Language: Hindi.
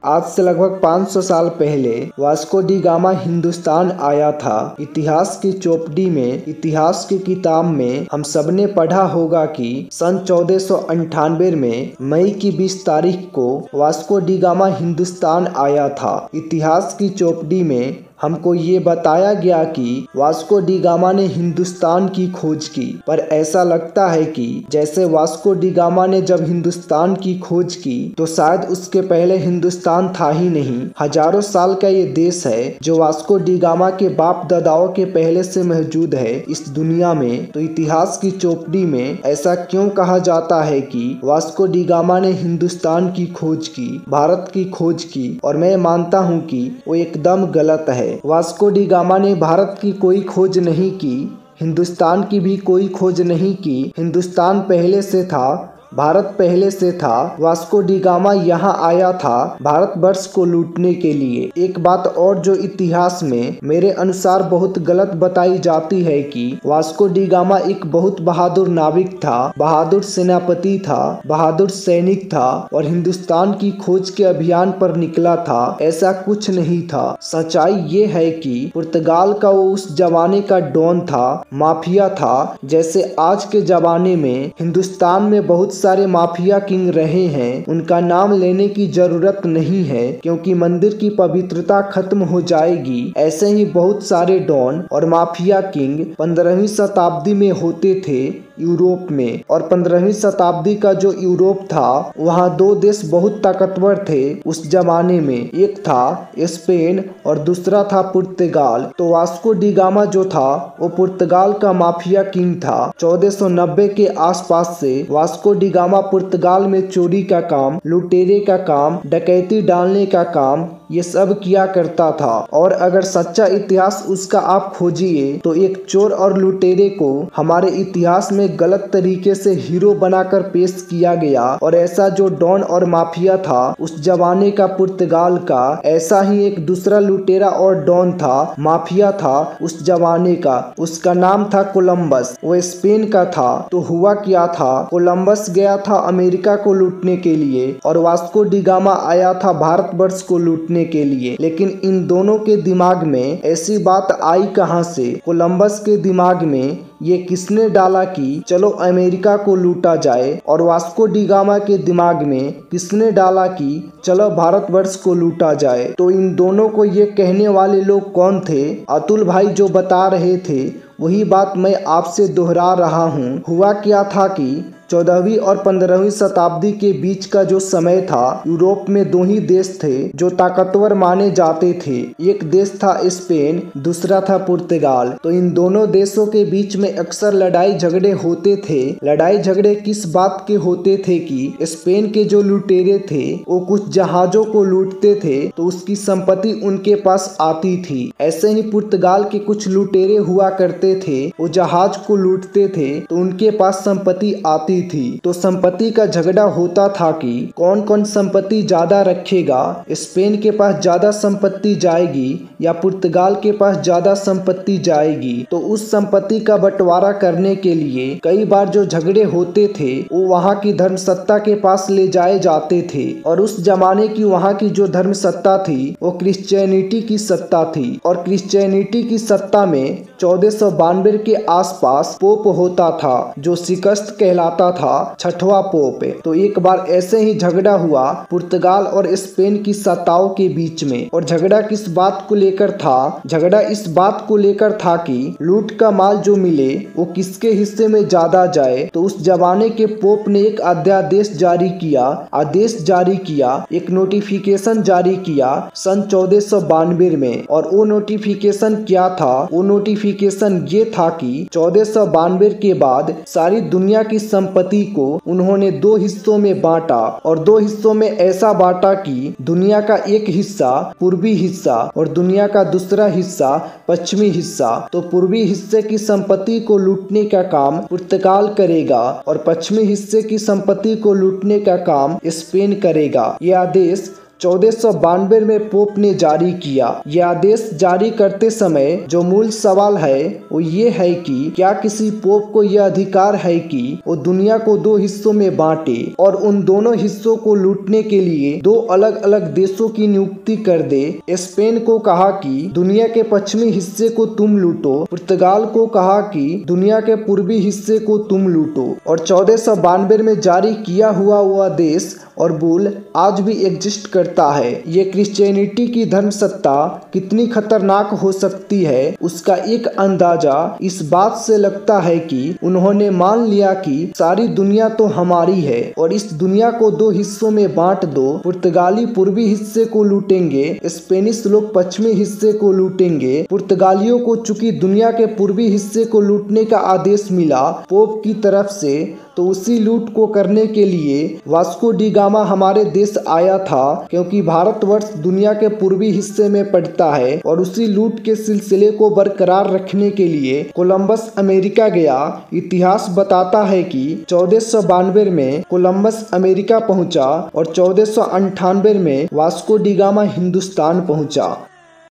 आज से लगभग 500 साल पहले वास्को डी गामा हिंदुस्तान आया था। इतिहास की चौपड़ी में, इतिहास की किताब में हम सबने पढ़ा होगा कि सन 1498 में मई की 20 तारीख को वास्को डी गामा हिंदुस्तान आया था। इतिहास की चौपड़ी में हमको ये बताया गया कि वास्को डी गामा ने हिंदुस्तान की खोज की, पर ऐसा लगता है कि जैसे वास्को डी गामा ने जब हिंदुस्तान की खोज की तो शायद उसके पहले हिंदुस्तान था ही नहीं। हजारों साल का ये देश है जो वास्को डी गामा के बाप दादाओं के पहले से मौजूद है इस दुनिया में। तो इतिहास की चौपड़ी में ऐसा क्यों कहा जाता है कि वास्को डी गामा ने हिंदुस्तान की खोज की, भारत की खोज की, और मैं मानता हूँ कि वो एकदम गलत है। वास्को डी गामा ने भारत की कोई खोज नहीं की, हिंदुस्तान की भी कोई खोज नहीं की। हिंदुस्तान पहले से था, भारत पहले से था। वास्को डी गामा यहाँ आया था भारतवर्ष को लूटने के लिए। एक बात और जो इतिहास में मेरे अनुसार बहुत गलत बताई जाती है कि वास्को डी गामा एक बहुत बहादुर नाविक था, बहादुर सेनापति था, बहादुर सैनिक था और हिंदुस्तान की खोज के अभियान पर निकला था। ऐसा कुछ नहीं था। सच्चाई ये है कि पुर्तगाल का वो उस जमाने का डॉन था, माफिया था। जैसे आज के जमाने में हिंदुस्तान में बहुत सारे माफिया किंग रहे हैं, उनका नाम लेने की जरूरत नहीं है क्योंकि मंदिर की पवित्रता खत्म हो जाएगी। ऐसे ही बहुत सारे डॉन और माफिया किंग 15वीं शताब्दी में होते थे यूरोप में। और 15वीं शताब्दी का जो यूरोप था, वहाँ दो देश बहुत ताकतवर थे उस जमाने में। एक था स्पेन और दूसरा था पुर्तगाल। तो वास्को डी गामा जो था वो पुर्तगाल का माफिया किंग था। 1490 के आसपास से वास्को डी गामा पुर्तगाल में चोरी का काम, लुटेरे का काम, डकैती डालने का काम, ये सब किया करता था। और अगर सच्चा इतिहास उसका आप खोजिए तो एक चोर और लुटेरे को हमारे इतिहास में गलत तरीके से हीरो बनाकर पेश किया गया। और ऐसा जो डॉन और माफिया था उस जमाने का पुर्तगाल का, ऐसा ही एक दूसरा लुटेरा और डॉन था, माफिया था उस जमाने का। उसका नाम था कोलंबस। वो स्पेन का था। तो हुआ क्या था, कोलंबस गया था अमेरिका को लूटने के लिए और वास्को डी गामा आया था भारतवर्ष को लूटने के लिए। लेकिन इन दोनों के दिमाग में ऐसी बात आई कहां से? कोलंबस के दिमाग में ये किसने डाला कि चलो अमेरिका को लूटा जाए, और वास्को डी गामा के दिमाग में किसने डाला कि चलो भारतवर्ष को लूटा जाए? तो इन दोनों को ये कहने वाले लोग कौन थे? अतुल भाई जो बता रहे थे वही बात मैं आपसे दोहरा रहा हूँ। हुआ क्या था कि 14वीं और 15वीं शताब्दी के बीच का जो समय था, यूरोप में दो ही देश थे जो ताकतवर माने जाते थे। एक देश था स्पेन, दूसरा था पुर्तगाल। तो इन दोनों देशों के बीच में अक्सर लड़ाई झगड़े होते थे। लड़ाई झगड़े किस बात के होते थे कि स्पेन के जो लुटेरे थे वो कुछ जहाजों को लूटते थे तो उसकी संपत्ति उनके पास आती थी। ऐसे ही पुर्तगाल के कुछ लुटेरे हुआ करते थे, वो जहाज को लूटते थे तो उनके पास संपत्ति आती थी। तो संपत्ति का झगड़ा होता था कि कौन कौन संपत्ति ज्यादा रखेगा। स्पेन के पास ज्यादा संपत्ति जाएगी या पुर्तगाल के पास ज्यादा संपत्ति जाएगी। तो उस संपत्ति का बंटवारा करने के लिए कई बार जो झगड़े होते थे वो वहाँ की धर्म सत्ता के पास ले जाए जाते थे। और उस जमाने की वहाँ की जो धर्म सत्ता थी वो क्रिश्चियनिटी की सत्ता थी। और क्रिश्चियनिटी की सत्ता में 1492 के आसपास पोप होता था जो सिकस्त कहलाता था, छठवां पोप। तो एक बार ऐसे ही झगड़ा हुआ पुर्तगाल और स्पेन की सत्ताओं के बीच में। और झगड़ा किस बात को लेकर था? झगड़ा इस बात को लेकर था कि लूट का माल जो मिले वो किसके हिस्से में ज्यादा जाए। तो उस जमाने के पोप ने एक अध्यादेश जारी किया, एक नोटिफिकेशन जारी किया सन 1492 में। और वो नोटिफिकेशन क्या था? वो नोटिफिकेशन ये था कि 1492 के बाद सारी दुनिया की संपत्ति को उन्होंने दो हिस्सों में बांटा। और दो हिस्सों में ऐसा बांटा कि दुनिया का एक हिस्सा पूर्वी हिस्सा और दुनिया का दूसरा हिस्सा पश्चिमी हिस्सा। तो पूर्वी हिस्से की संपत्ति को लूटने का काम पुर्तगाल करेगा और पश्चिमी हिस्से की संपत्ति को लूटने का काम स्पेन करेगा। यह आदेश 1492 में पोप ने जारी किया। यह आदेश जारी करते समय जो मूल सवाल है वो ये है कि क्या किसी पोप को यह अधिकार है कि वो दुनिया को दो हिस्सों में बांटे और उन दोनों हिस्सों को लूटने के लिए दो अलग अलग देशों की नियुक्ति कर दे। स्पेन को कहा कि दुनिया के पश्चिमी हिस्से को तुम लूटो, पुर्तगाल को कहा कि दुनिया के पूर्वी हिस्से को तुम लूटो। और 1492 में जारी किया हुआ वो आदेश और बुल आज भी एग्जिस्ट करता है। ये क्रिश्चियनिटी की धर्म सत्ता कितनी खतरनाक हो सकती है उसका एक अंदाजा इस बात से लगता है कि उन्होंने मान लिया कि सारी दुनिया तो हमारी है और इस दुनिया को दो हिस्सों में बांट दो। पुर्तगाली पूर्वी हिस्से को लूटेंगे, स्पेनिश लोग पश्चिमी हिस्से को लूटेंगे। पुर्तगालियों को चूंकि दुनिया के पूर्वी हिस्से को लूटने का आदेश मिला पोप की तरफ से, तो उसी लूट को करने के लिए वास्को डी गामा हमारे देश आया था, क्योंकि भारतवर्ष दुनिया के पूर्वी हिस्से में पड़ता है। और उसी लूट के सिलसिले को बरकरार रखने के लिए कोलंबस अमेरिका गया। इतिहास बताता है कि 1492 में कोलंबस अमेरिका पहुंचा और 1498 में वास्को डी गामा हिंदुस्तान पहुंचा।